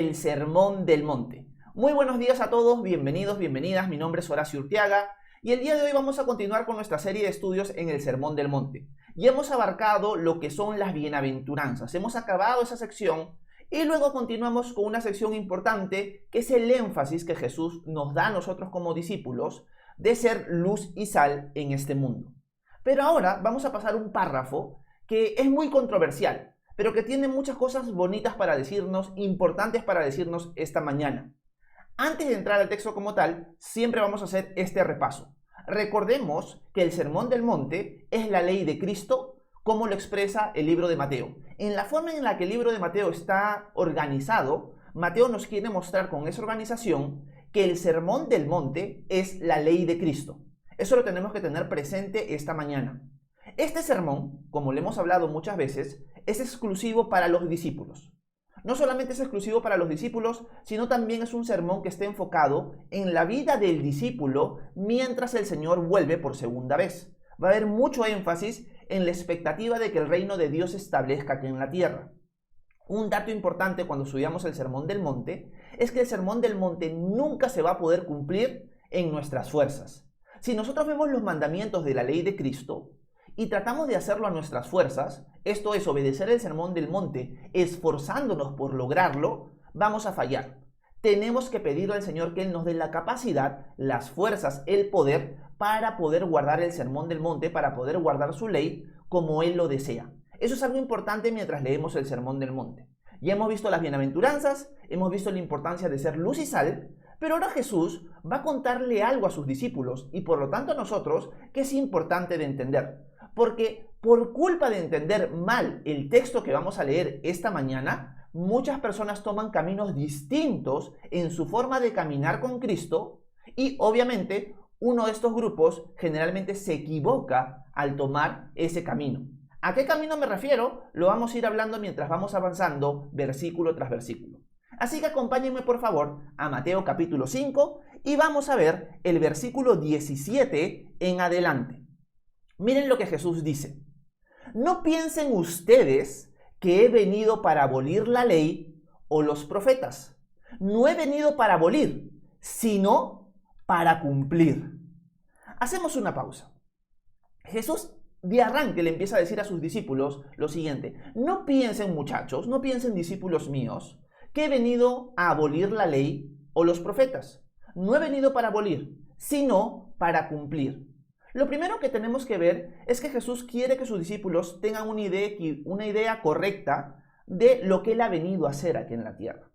El Sermón del Monte. Muy buenos días a todos, bienvenidos, bienvenidas, mi nombre es Horacio Urteaga y el día de hoy vamos a continuar con nuestra serie de estudios en el Sermón del Monte. Y hemos abarcado lo que son las bienaventuranzas, hemos acabado esa sección y luego continuamos con una sección importante que es el énfasis que Jesús nos da a nosotros como discípulos de ser luz y sal en este mundo. Pero ahora vamos a pasar un párrafo que es muy controversial, pero que tiene muchas cosas bonitas para decirnos, importantes para decirnos esta mañana. Antes de entrar al texto como tal, siempre vamos a hacer este repaso. Recordemos que el Sermón del Monte es la ley de Cristo, como lo expresa el libro de Mateo. En la forma en la que el libro de Mateo está organizado, Mateo nos quiere mostrar con esa organización que el Sermón del Monte es la ley de Cristo. Eso lo tenemos que tener presente esta mañana. Este sermón, como le hemos hablado muchas veces, es exclusivo para los discípulos. No solamente es exclusivo para los discípulos, sino también es un sermón que está enfocado en la vida del discípulo mientras el Señor vuelve por segunda vez. Va a haber mucho énfasis en la expectativa de que el reino de Dios se establezca aquí en la tierra. Un dato importante cuando estudiamos el Sermón del Monte es que el Sermón del Monte nunca se va a poder cumplir en nuestras fuerzas. Si nosotros vemos los mandamientos de la ley de Cristo y tratamos de hacerlo a nuestras fuerzas, esto es obedecer el Sermón del Monte, esforzándonos por lograrlo, vamos a fallar. Tenemos que pedirle al Señor que Él nos dé la capacidad, las fuerzas, el poder para poder guardar el Sermón del Monte, para poder guardar su ley como Él lo desea. Eso es algo importante mientras leemos el Sermón del Monte. Ya hemos visto las bienaventuranzas, hemos visto la importancia de ser luz y sal, pero ahora Jesús va a contarle algo a sus discípulos y por lo tanto a nosotros que es importante de entender. Porque por culpa de entender mal el texto que vamos a leer esta mañana, muchas personas toman caminos distintos en su forma de caminar con Cristo y obviamente uno de estos grupos generalmente se equivoca al tomar ese camino. ¿A qué camino me refiero? Lo vamos a ir hablando mientras vamos avanzando versículo tras versículo. Así que acompáñenme por favor a Mateo capítulo 5 y vamos a ver el versículo 17 en adelante. Miren lo que Jesús dice. No piensen ustedes que he venido para abolir la ley o los profetas. No he venido para abolir, sino para cumplir. Hacemos una pausa. Jesús de arranque le empieza a decir a sus discípulos lo siguiente. No piensen, muchachos, no piensen, discípulos míos, que he venido a abolir la ley o los profetas. No he venido para abolir, sino para cumplir. Lo primero que tenemos que ver es que Jesús quiere que sus discípulos tengan una idea correcta de lo que Él ha venido a hacer aquí en la tierra.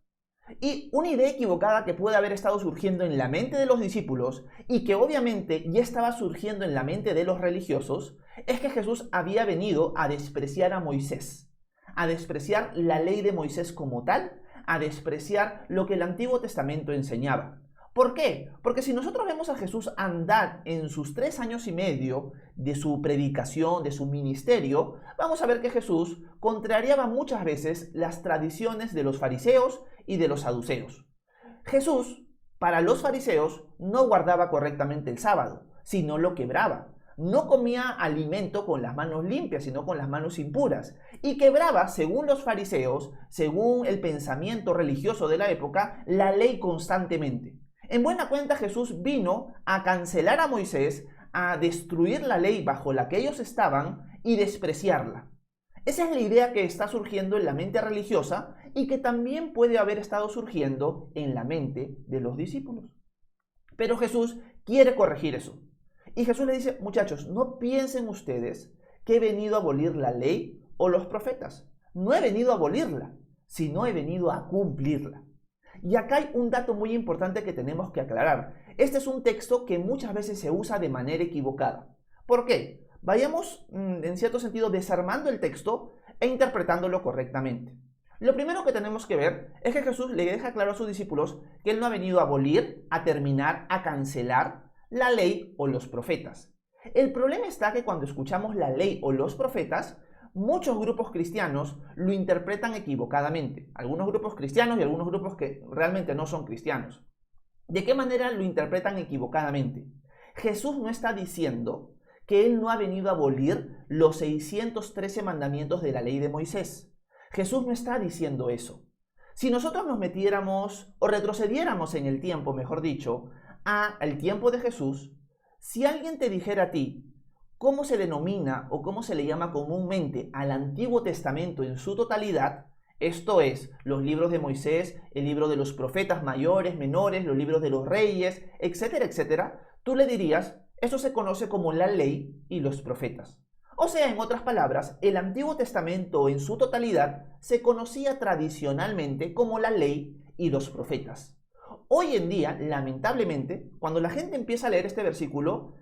Y una idea equivocada que puede haber estado surgiendo en la mente de los discípulos y que obviamente ya estaba surgiendo en la mente de los religiosos es que Jesús había venido a despreciar a Moisés, a despreciar la ley de Moisés como tal, a despreciar lo que el Antiguo Testamento enseñaba. ¿Por qué? Porque si nosotros vemos a Jesús andar en sus 3 años y medio de su predicación, de su ministerio, vamos a ver que Jesús contrariaba muchas veces las tradiciones de los fariseos y de los saduceos. Jesús, para los fariseos, no guardaba correctamente el sábado, sino lo quebraba. No comía alimento con las manos limpias, sino con las manos impuras. Y quebraba, según los fariseos, según el pensamiento religioso de la época, la ley constantemente. En buena cuenta, Jesús vino a cancelar a Moisés, a destruir la ley bajo la que ellos estaban y despreciarla. Esa es la idea que está surgiendo en la mente religiosa y que también puede haber estado surgiendo en la mente de los discípulos. Pero Jesús quiere corregir eso. Y Jesús le dice, muchachos, no piensen ustedes que he venido a abolir la ley o los profetas. No he venido a abolirla, sino he venido a cumplirla. Y acá hay un dato muy importante que tenemos que aclarar. Este es un texto que muchas veces se usa de manera equivocada. ¿Por qué? Vayamos, en cierto sentido, desarmando el texto e interpretándolo correctamente. Lo primero que tenemos que ver es que Jesús le deja claro a sus discípulos que Él no ha venido a abolir, a terminar, a cancelar la ley o los profetas. El problema está que cuando escuchamos la ley o los profetas, muchos grupos cristianos lo interpretan equivocadamente. Algunos grupos cristianos y algunos grupos que realmente no son cristianos. ¿De qué manera lo interpretan equivocadamente? Jesús no está diciendo que Él no ha venido a abolir los 613 mandamientos de la ley de Moisés. Jesús no está diciendo eso, Si nosotros nos metiéramos o retrocediéramos en el tiempo, mejor dicho, al tiempo de Jesús, si alguien te dijera a ti cómo se denomina o cómo se le llama comúnmente al Antiguo Testamento en su totalidad, esto es, los libros de Moisés, el libro de los profetas mayores, menores, los libros de los reyes, etcétera, etcétera, tú le dirías, eso se conoce como la ley y los profetas. O sea, en otras palabras, el Antiguo Testamento en su totalidad se conocía tradicionalmente como la ley y los profetas. Hoy en día, lamentablemente, cuando la gente empieza a leer este versículo,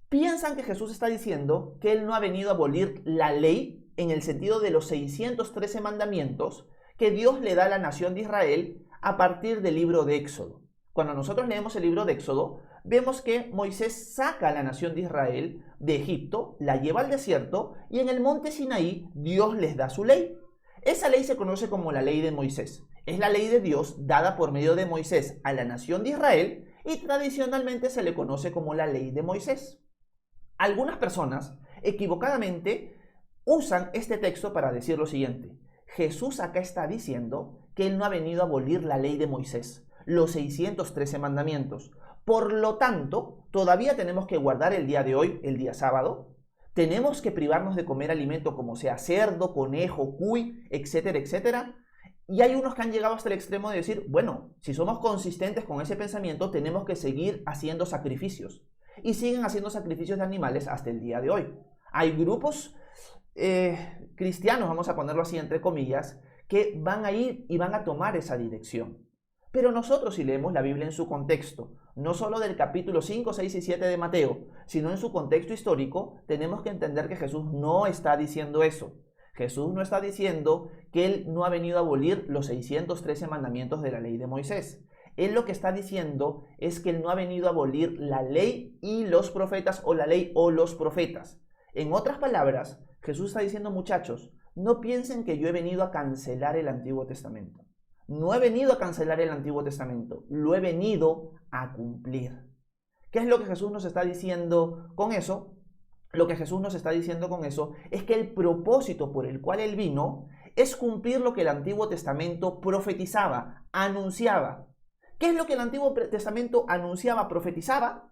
piensan que Jesús está diciendo que Él no ha venido a abolir la ley en el sentido de los 613 mandamientos que Dios le da a la nación de Israel a partir del libro de Éxodo. Cuando nosotros leemos el libro de Éxodo, vemos que Moisés saca a la nación de Israel de Egipto, la lleva al desierto y en el monte Sinaí Dios les da su ley. Esa ley se conoce como la ley de Moisés. Es la ley de Dios dada por medio de Moisés a la nación de Israel y tradicionalmente se le conoce como la ley de Moisés. Algunas personas equivocadamente usan este texto para decir lo siguiente. Jesús acá está diciendo que Él no ha venido a abolir la ley de Moisés, los 613 mandamientos. Por lo tanto, todavía tenemos que guardar el día de hoy, el día sábado. Tenemos que privarnos de comer alimento como sea cerdo, conejo, cuy, etcétera, etcétera. Y hay unos que han llegado hasta el extremo de decir, bueno, si somos consistentes con ese pensamiento, tenemos que seguir haciendo sacrificios. Y siguen haciendo sacrificios de animales hasta el día de hoy. Hay grupos cristianos, vamos a ponerlo así entre comillas, que van a ir y van a tomar esa dirección. Pero nosotros, si leemos la Biblia en su contexto, no solo del capítulo 5, 6 y 7 de Mateo, sino en su contexto histórico, tenemos que entender que Jesús no está diciendo eso. Jesús no está diciendo que Él no ha venido a abolir los 613 mandamientos de la ley de Moisés. Él lo que está diciendo es que Él no ha venido a abolir la ley y los profetas o la ley o los profetas. En otras palabras, Jesús está diciendo, muchachos, no piensen que yo he venido a cancelar el Antiguo Testamento. No he venido a cancelar el Antiguo Testamento, lo he venido a cumplir. ¿Qué es lo que Jesús nos está diciendo con eso? Lo que Jesús nos está diciendo con eso es que el propósito por el cual Él vino es cumplir lo que el Antiguo Testamento profetizaba, anunciaba. ¿Qué es lo que el Antiguo Testamento anunciaba, profetizaba?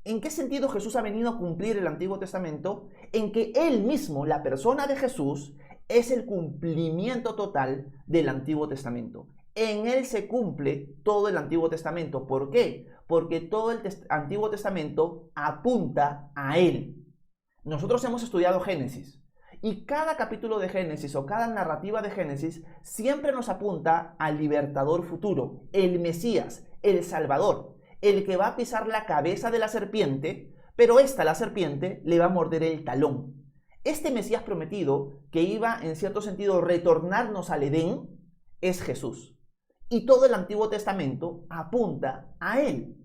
¿En qué sentido Jesús ha venido a cumplir el Antiguo Testamento? En que Él mismo, la persona de Jesús, es el cumplimiento total del Antiguo Testamento. En Él se cumple todo el Antiguo Testamento. ¿Por qué? Porque todo el Antiguo Testamento apunta a Él. Nosotros hemos estudiado Génesis y cada capítulo de Génesis o cada narrativa de Génesis siempre nos apunta al libertador futuro, el Mesías, el Salvador, el que va a pisar la cabeza de la serpiente, pero la serpiente, le va a morder el talón. Este Mesías prometido, que iba en cierto sentido retornarnos al Edén, es Jesús. Y todo el Antiguo Testamento apunta a Él.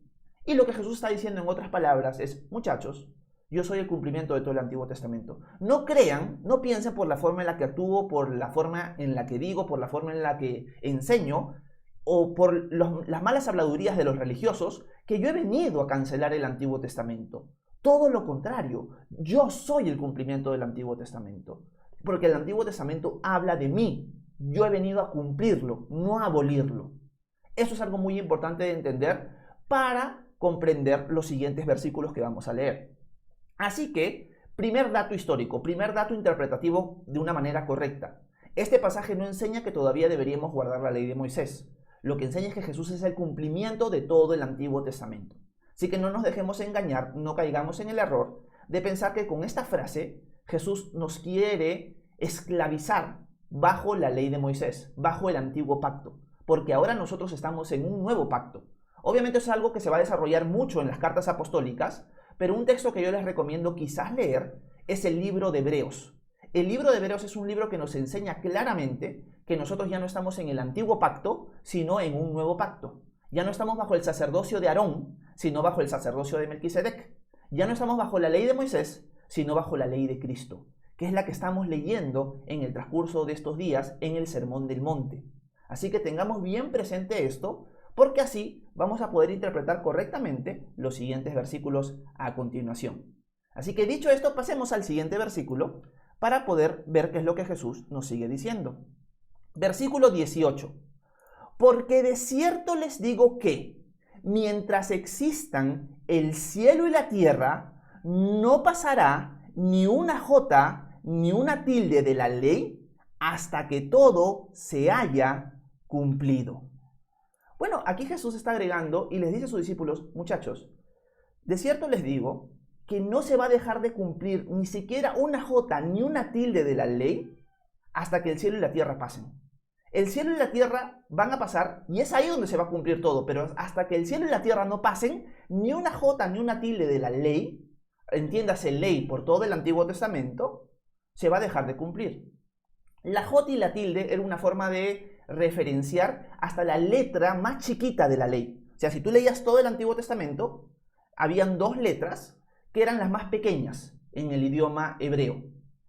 Y lo que Jesús está diciendo en otras palabras es, muchachos, yo soy el cumplimiento de todo el Antiguo Testamento. No crean, no piensen por la forma en la que actúo, por la forma en la que digo, por la forma en la que enseño, o por las malas habladurías de los religiosos, que yo he venido a cancelar el Antiguo Testamento. Todo lo contrario, yo soy el cumplimiento del Antiguo Testamento. Porque el Antiguo Testamento habla de mí. Yo he venido a cumplirlo, no a abolirlo. Eso es algo muy importante de entender para comprender los siguientes versículos que vamos a leer. Así que, primer dato histórico, primer dato interpretativo de una manera correcta. Este pasaje no enseña que todavía deberíamos guardar la ley de Moisés. Lo que enseña es que Jesús es el cumplimiento de todo el Antiguo Testamento. Así que no nos dejemos engañar, no caigamos en el error de pensar que con esta frase Jesús nos quiere esclavizar bajo la ley de Moisés, bajo el antiguo pacto, porque ahora nosotros estamos en un nuevo pacto. Obviamente es algo que se va a desarrollar mucho en las cartas apostólicas, pero un texto que yo les recomiendo quizás leer es el libro de Hebreos. El libro de Hebreos es un libro que nos enseña claramente que nosotros ya no estamos en el antiguo pacto, sino en un nuevo pacto. Ya no estamos bajo el sacerdocio de Aarón, sino bajo el sacerdocio de Melquisedec. Ya no estamos bajo la ley de Moisés, sino bajo la ley de Cristo, que es la que estamos leyendo en el transcurso de estos días en el Sermón del Monte. Así que tengamos bien presente esto, porque así vamos a poder interpretar correctamente los siguientes versículos a continuación. Así que dicho esto, pasemos al siguiente versículo para poder ver qué es lo que Jesús nos sigue diciendo. Versículo 18. Porque de cierto les digo que, mientras existan el cielo y la tierra, no pasará ni una jota ni una tilde de la ley hasta que todo se haya cumplido. Bueno, aquí Jesús está agregando y les dice a sus discípulos, muchachos, de cierto les digo que no se va a dejar de cumplir ni siquiera una jota ni una tilde de la ley hasta que el cielo y la tierra pasen. El cielo y la tierra van a pasar y es ahí donde se va a cumplir todo, pero hasta que el cielo y la tierra no pasen, ni una jota ni una tilde de la ley, entiéndase ley por todo el Antiguo Testamento, se va a dejar de cumplir. La jota y la tilde era una forma de referenciar hasta la letra más chiquita de la ley. O sea, si tú leías todo el Antiguo Testamento, habían dos letras que eran las más pequeñas en el idioma hebreo.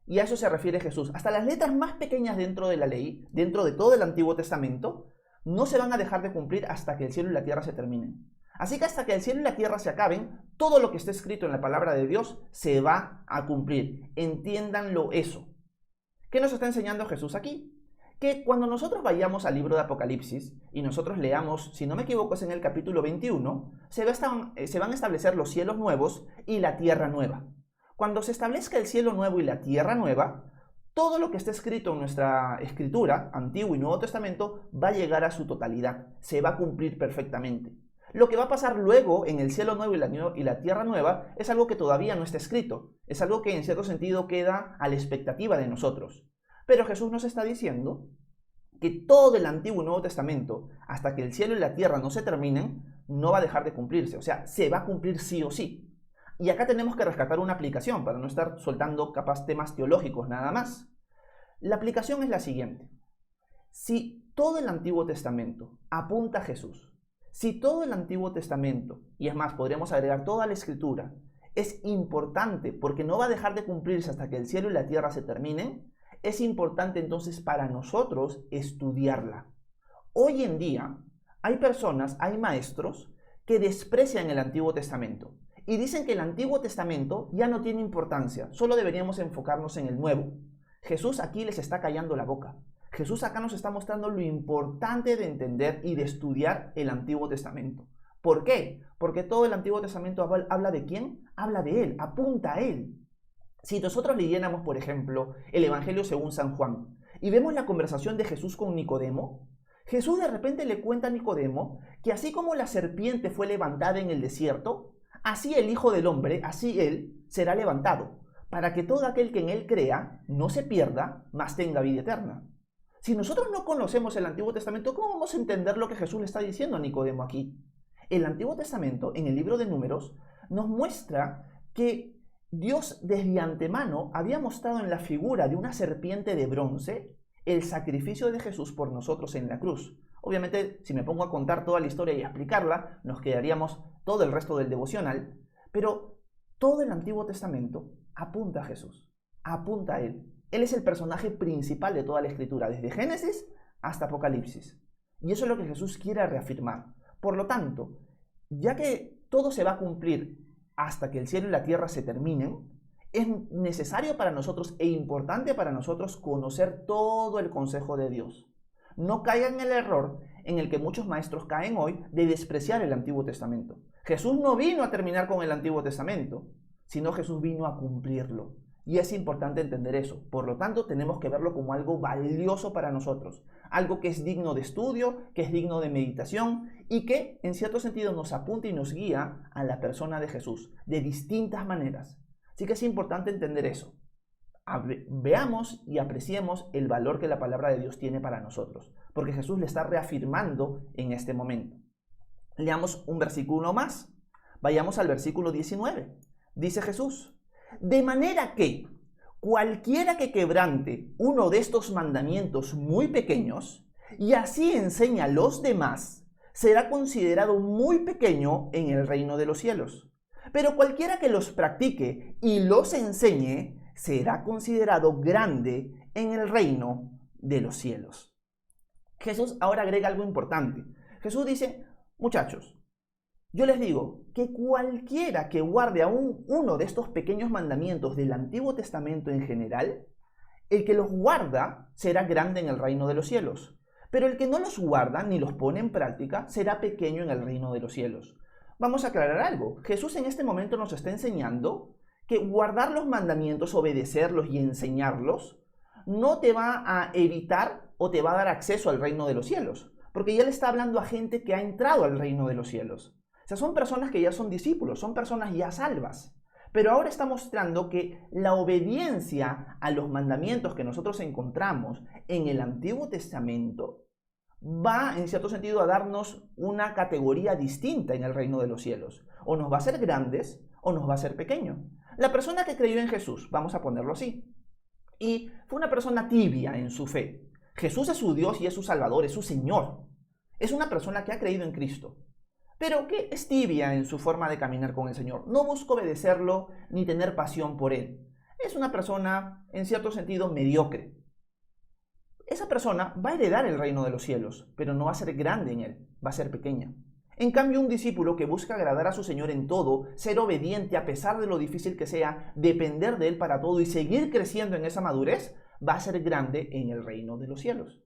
Y a eso se refiere Jesús. Hasta las letras más pequeñas dentro de la ley, dentro de todo el Antiguo Testamento, no se van a dejar de cumplir hasta que el cielo y la tierra se terminen. Así que hasta que el cielo y la tierra se acaben, todo lo que está escrito en la palabra de Dios se va a cumplir. Entiéndanlo eso. ¿Qué nos está enseñando Jesús aquí? Que cuando nosotros vayamos al libro de Apocalipsis y nosotros leamos, si no me equivoco es en el capítulo 21, se van a establecer los cielos nuevos y la tierra nueva. Cuando se establezca el cielo nuevo y la tierra nueva, todo lo que está escrito en nuestra escritura, Antiguo y Nuevo Testamento, va a llegar a su totalidad, se va a cumplir perfectamente. Lo que va a pasar luego en el cielo nuevo y la tierra nueva es algo que todavía no está escrito, es algo que en cierto sentido queda a la expectativa de nosotros. Pero Jesús nos está diciendo que todo el Antiguo y Nuevo Testamento, hasta que el cielo y la tierra no se terminen, no va a dejar de cumplirse, o sea, se va a cumplir sí o sí. Y acá tenemos que rescatar una aplicación para no estar soltando capaz temas teológicos nada más. La aplicación es la siguiente. Si todo el Antiguo Testamento apunta a Jesús, si todo el Antiguo Testamento, y es más, podríamos agregar toda la Escritura, es importante porque no va a dejar de cumplirse hasta que el cielo y la tierra se terminen, es importante entonces para nosotros estudiarla. Hoy en día hay personas, hay maestros que desprecian el Antiguo Testamento y dicen que el Antiguo Testamento ya no tiene importancia, solo deberíamos enfocarnos en el Nuevo. Jesús aquí les está callando la boca. Jesús acá nos está mostrando lo importante de entender y de estudiar el Antiguo Testamento. ¿Por qué? Porque todo el Antiguo Testamento habla de ¿quién? Habla de Él, apunta a Él. Si nosotros leyéramos, por ejemplo, el Evangelio según San Juan y vemos la conversación de Jesús con Nicodemo, Jesús de repente le cuenta a Nicodemo que así como la serpiente fue levantada en el desierto, así el Hijo del Hombre, así Él, será levantado, para que todo aquel que en Él crea no se pierda, mas tenga vida eterna. Si nosotros no conocemos el Antiguo Testamento, ¿cómo vamos a entender lo que Jesús le está diciendo a Nicodemo aquí? El Antiguo Testamento, en el libro de Números, nos muestra que Dios desde antemano había mostrado en la figura de una serpiente de bronce el sacrificio de Jesús por nosotros en la cruz. Obviamente, si me pongo a contar toda la historia y a explicarla, nos quedaríamos todo el resto del devocional, pero todo el Antiguo Testamento apunta a Jesús, apunta a Él. Él es el personaje principal de toda la Escritura, desde Génesis hasta Apocalipsis. Y eso es lo que Jesús quiere reafirmar. Por lo tanto, ya que todo se va a cumplir hasta que el cielo y la tierra se terminen, es necesario para nosotros e importante para nosotros conocer todo el consejo de Dios. No caigan en el error en el que muchos maestros caen hoy de despreciar el Antiguo Testamento. Jesús no vino a terminar con el Antiguo Testamento, sino Jesús vino a cumplirlo. Y es importante entender eso. Por lo tanto, tenemos que verlo como algo valioso para nosotros. Algo que es digno de estudio, que es digno de meditación y que, en cierto sentido, nos apunta y nos guía a la persona de Jesús de distintas maneras. Así que es importante entender eso. Veamos y apreciemos el valor que la palabra de Dios tiene para nosotros, porque Jesús le está reafirmando en este momento. Leamos un versículo más. Vayamos al versículo 19. Dice Jesús: de manera que cualquiera que quebrante uno de estos mandamientos muy pequeños y así enseña a los demás, será considerado muy pequeño en el reino de los cielos. Pero cualquiera que los practique y los enseñe, será considerado grande en el reino de los cielos. Jesús ahora agrega algo importante. Jesús dice: muchachos, yo les digo que cualquiera que guarde aún uno de estos pequeños mandamientos del Antiguo Testamento en general, el que los guarda será grande en el reino de los cielos. Pero el que no los guarda ni los pone en práctica será pequeño en el reino de los cielos. Vamos a aclarar algo. Jesús en este momento nos está enseñando que guardar los mandamientos, obedecerlos y enseñarlos no te va a evitar o te va a dar acceso al reino de los cielos, porque ya le está hablando a gente que ha entrado al reino de los cielos. O sea, son personas que ya son discípulos, son personas ya salvas. Pero ahora está mostrando que la obediencia a los mandamientos que nosotros encontramos en el Antiguo Testamento va, en cierto sentido, a darnos una categoría distinta en el reino de los cielos. O nos va a hacer grandes o nos va a hacer pequeños. La persona que creyó en Jesús, vamos a ponerlo así, y fue una persona tibia en su fe. Jesús es su Dios y es su Salvador, es su Señor. Es una persona que ha creído en Cristo, pero que es tibia en su forma de caminar con el Señor. No busca obedecerlo ni tener pasión por Él. Es una persona, en cierto sentido, mediocre. Esa persona va a heredar el reino de los cielos, pero no va a ser grande en él, va a ser pequeña. En cambio, un discípulo que busca agradar a su Señor en todo, ser obediente a pesar de lo difícil que sea, depender de Él para todo y seguir creciendo en esa madurez, va a ser grande en el reino de los cielos.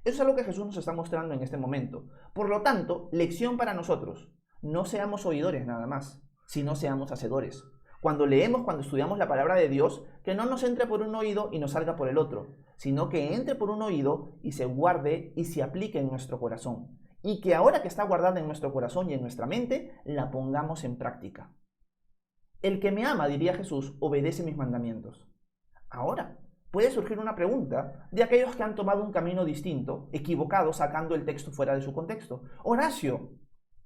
Eso es algo que Jesús nos está mostrando en este momento. Por lo tanto, lección para nosotros: no seamos oidores nada más, sino seamos hacedores. Cuando leemos, cuando estudiamos la palabra de Dios, que no nos entre por un oído y nos salga por el otro, sino que entre por un oído y se guarde y se aplique en nuestro corazón. Y que ahora que está guardada en nuestro corazón y en nuestra mente, la pongamos en práctica. El que me ama, diría Jesús, obedece mis mandamientos. Ahora, puede surgir una pregunta de aquellos que han tomado un camino distinto, equivocado, sacando el texto fuera de su contexto. Horacio,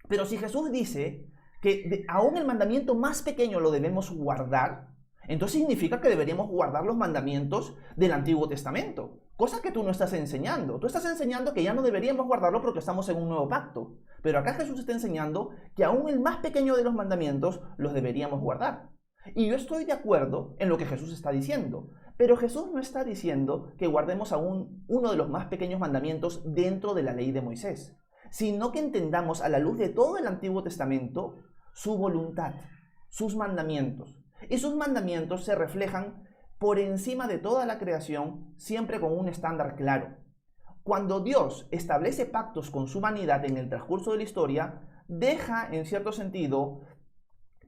pero si Jesús dice que aún el mandamiento más pequeño lo debemos guardar, entonces significa que deberíamos guardar los mandamientos del Antiguo Testamento, cosa que tú no estás enseñando. Tú estás enseñando que ya no deberíamos guardarlo porque estamos en un nuevo pacto. Pero acá Jesús está enseñando que aún el más pequeño de los mandamientos los deberíamos guardar. Y yo estoy de acuerdo en lo que Jesús está diciendo, pero Jesús no está diciendo que guardemos aún uno de los más pequeños mandamientos dentro de la ley de Moisés, sino que entendamos a la luz de todo el Antiguo Testamento su voluntad, sus mandamientos. Y sus mandamientos se reflejan por encima de toda la creación, siempre con un estándar claro. Cuando Dios establece pactos con su humanidad en el transcurso de la historia, deja, en cierto sentido,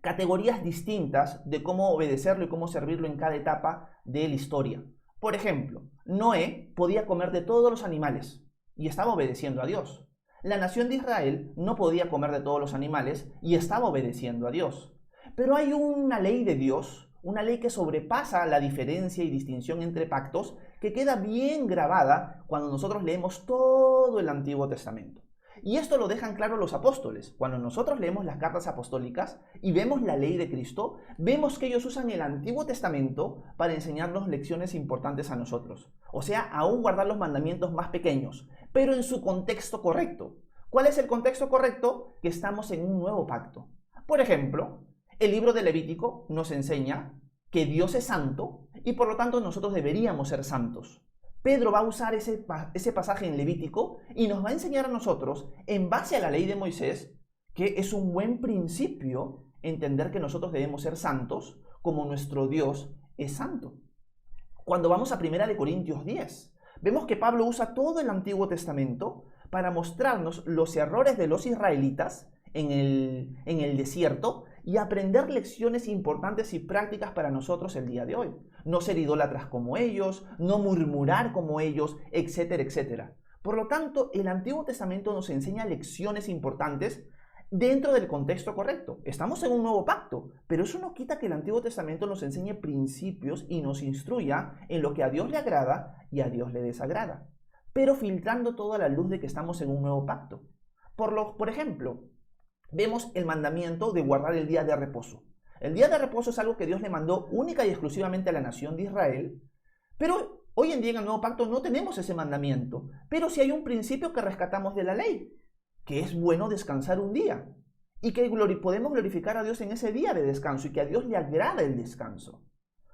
categorías distintas de cómo obedecerlo y cómo servirlo en cada etapa de la historia. Por ejemplo, Noé podía comer de todos los animales y estaba obedeciendo a Dios. La nación de Israel no podía comer de todos los animales y estaba obedeciendo a Dios. Pero hay una ley de Dios, una ley que sobrepasa la diferencia y distinción entre pactos, que queda bien grabada cuando nosotros leemos todo el Antiguo Testamento. Y esto lo dejan claro los apóstoles. Cuando nosotros leemos las cartas apostólicas y vemos la ley de Cristo, vemos que ellos usan el Antiguo Testamento para enseñarnos lecciones importantes a nosotros. O sea, aún guardar los mandamientos más pequeños, pero en su contexto correcto. ¿Cuál es el contexto correcto? Que estamos en un nuevo pacto. Por ejemplo, el libro de Levítico nos enseña que Dios es santo y por lo tanto nosotros deberíamos ser santos. Pedro va a usar ese pasaje en Levítico y nos va a enseñar a nosotros, en base a la ley de Moisés, que es un buen principio entender que nosotros debemos ser santos como nuestro Dios es santo. Cuando vamos a 1 Corintios 10, vemos que Pablo usa todo el Antiguo Testamento para mostrarnos los errores de los israelitas en el desierto y aprender lecciones importantes y prácticas para nosotros el día de hoy. No ser idólatras como ellos, no murmurar como ellos, etcétera, etcétera. Por lo tanto, el Antiguo Testamento nos enseña lecciones importantes dentro del contexto correcto. Estamos en un nuevo pacto, pero eso no quita que el Antiguo Testamento nos enseñe principios y nos instruya en lo que a Dios le agrada y a Dios le desagrada, pero filtrando toda la luz de que estamos en un nuevo pacto. Por ejemplo, vemos el mandamiento de guardar el día de reposo. El día de reposo es algo que Dios le mandó única y exclusivamente a la nación de Israel, pero hoy en día en el nuevo pacto no tenemos ese mandamiento, pero sí hay un principio que rescatamos de la ley, que es bueno descansar un día y que podemos glorificar a Dios en ese día de descanso y que a Dios le agrada el descanso.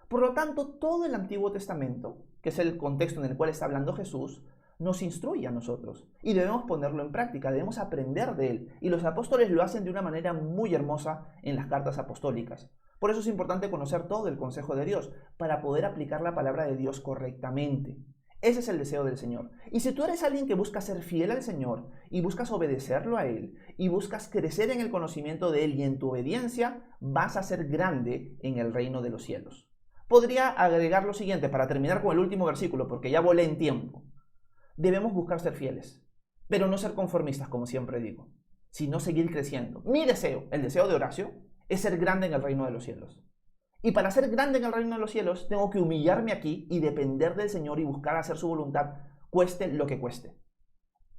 Por lo tanto, todo el Antiguo Testamento, que es el contexto en el cual está hablando Jesús, nos instruye a nosotros y debemos ponerlo en práctica, debemos aprender de él, y los apóstoles lo hacen de una manera muy hermosa en las cartas apostólicas. Por eso es importante conocer todo el consejo de Dios para poder aplicar la palabra de Dios correctamente. Ese es el deseo del Señor. Y si tú eres alguien que busca ser fiel al Señor y buscas obedecerlo a Él y buscas crecer en el conocimiento de Él y en tu obediencia, vas a ser grande en el reino de los cielos. Podría agregar lo siguiente para terminar con el último versículo, porque ya volé en tiempo. Debemos buscar ser fieles, pero no ser conformistas, como siempre digo, sino seguir creciendo. Mi deseo, el deseo de Horacio, es ser grande en el reino de los cielos. Y para ser grande en el reino de los cielos, tengo que humillarme aquí y depender del Señor y buscar hacer su voluntad, cueste lo que cueste.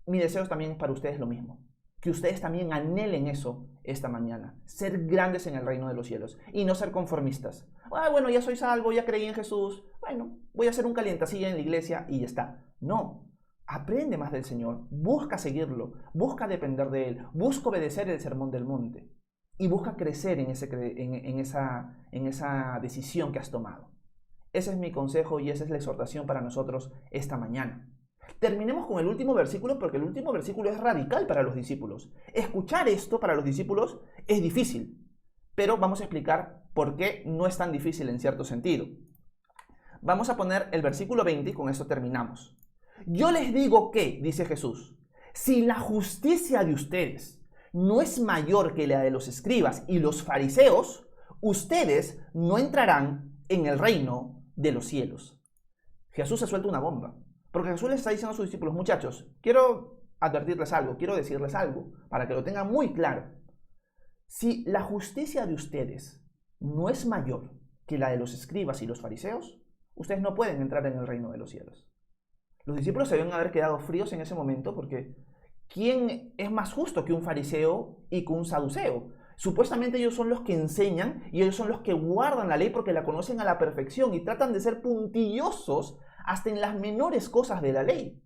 Mi deseo también es para ustedes lo mismo. Que ustedes también anhelen eso esta mañana. Ser grandes en el reino de los cielos. Y no ser conformistas. Bueno, ya soy salvo, ya creí en Jesús. Bueno, voy a hacer un calientacilla en la iglesia y ya está. No. Aprende más del Señor. Busca seguirlo. Busca depender de Él. Busca obedecer el sermón del monte. Y busca crecer en esa decisión que has tomado. Ese es mi consejo y esa es la exhortación para nosotros esta mañana. Terminemos con el último versículo porque el último versículo es radical para los discípulos. Escuchar esto para los discípulos es difícil, pero vamos a explicar por qué no es tan difícil en cierto sentido. Vamos a poner el versículo 20 y con esto terminamos. Yo les digo que, dice Jesús, si la justicia de ustedes no es mayor que la de los escribas y los fariseos, ustedes no entrarán en el reino de los cielos. Jesús se suelta una bomba, porque Jesús les está diciendo a sus discípulos, muchachos, quiero advertirles algo, quiero decirles algo, para que lo tengan muy claro. Si la justicia de ustedes no es mayor que la de los escribas y los fariseos, ustedes no pueden entrar en el reino de los cielos. Los discípulos se deben haber quedado fríos en ese momento porque ¿quién es más justo que un fariseo y que un saduceo? Supuestamente ellos son los que enseñan y ellos son los que guardan la ley porque la conocen a la perfección y tratan de ser puntillosos hasta en las menores cosas de la ley.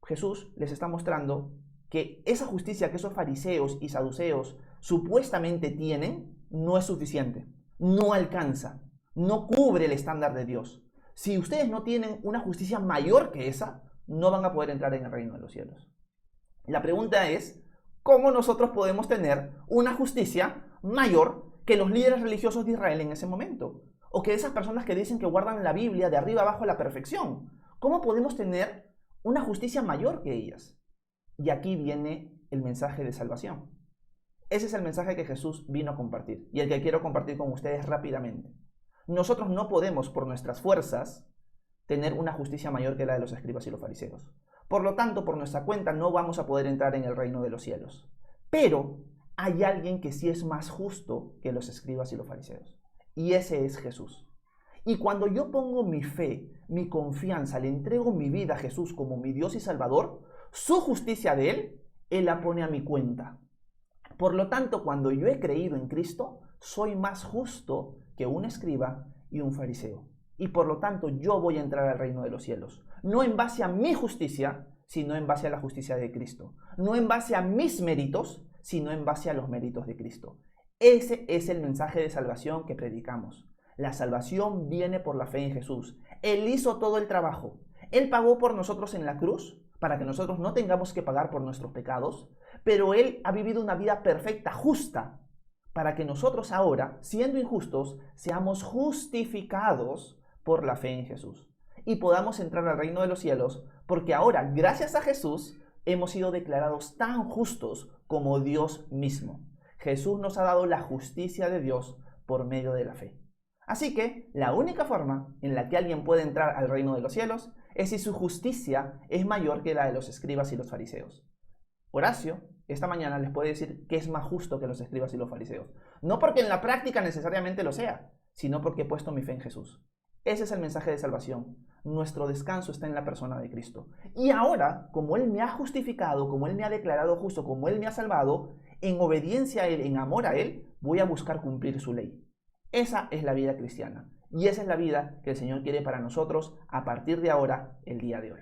Jesús les está mostrando que esa justicia que esos fariseos y saduceos supuestamente tienen no es suficiente, no alcanza, no cubre el estándar de Dios. Si ustedes no tienen una justicia mayor que esa, no van a poder entrar en el reino de los cielos. La pregunta es, ¿cómo nosotros podemos tener una justicia mayor que los líderes religiosos de Israel en ese momento? O que esas personas que dicen que guardan la Biblia de arriba abajo a la perfección. ¿Cómo podemos tener una justicia mayor que ellas? Y aquí viene el mensaje de salvación. Ese es el mensaje que Jesús vino a compartir y el que quiero compartir con ustedes rápidamente. Nosotros no podemos, por nuestras fuerzas, tener una justicia mayor que la de los escribas y los fariseos. Por lo tanto, por nuestra cuenta no vamos a poder entrar en el reino de los cielos. Pero hay alguien que sí es más justo que los escribas y los fariseos. Y ese es Jesús. Y cuando yo pongo mi fe, mi confianza, le entrego mi vida a Jesús como mi Dios y Salvador, su justicia de Él la pone a mi cuenta. Por lo tanto, cuando yo he creído en Cristo, soy más justo que un escriba y un fariseo. Y por lo tanto, yo voy a entrar al reino de los cielos. No en base a mi justicia, sino en base a la justicia de Cristo. No en base a mis méritos, sino en base a los méritos de Cristo. Ese es el mensaje de salvación que predicamos. La salvación viene por la fe en Jesús. Él hizo todo el trabajo. Él pagó por nosotros en la cruz, para que nosotros no tengamos que pagar por nuestros pecados, pero Él ha vivido una vida perfecta, justa, para que nosotros ahora, siendo injustos, seamos justificados por la fe en Jesús y podamos entrar al reino de los cielos, porque ahora, gracias a Jesús, hemos sido declarados tan justos como Dios mismo. Jesús nos ha dado la justicia de Dios por medio de la fe. Así que la única forma en la que alguien puede entrar al reino de los cielos es si su justicia es mayor que la de los escribas y los fariseos. Horacio esta mañana les puede decir que es más justo que los escribas y los fariseos. No porque en la práctica necesariamente lo sea, sino porque he puesto mi fe en Jesús. Ese es el mensaje de salvación. Nuestro descanso está en la persona de Cristo. Y ahora, como Él me ha justificado, como Él me ha declarado justo, como Él me ha salvado, en obediencia a Él, en amor a Él, voy a buscar cumplir su ley. Esa es la vida cristiana. Y esa es la vida que el Señor quiere para nosotros a partir de ahora, el día de hoy.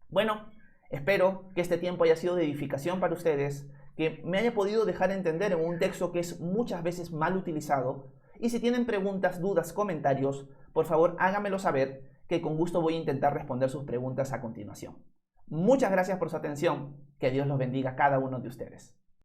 Bueno, espero que este tiempo haya sido de edificación para ustedes, que me haya podido dejar entender en un texto que es muchas veces mal utilizado. Y si tienen preguntas, dudas, comentarios, por favor háganmelo saber, que con gusto voy a intentar responder sus preguntas a continuación. Muchas gracias por su atención. Que Dios los bendiga a cada uno de ustedes.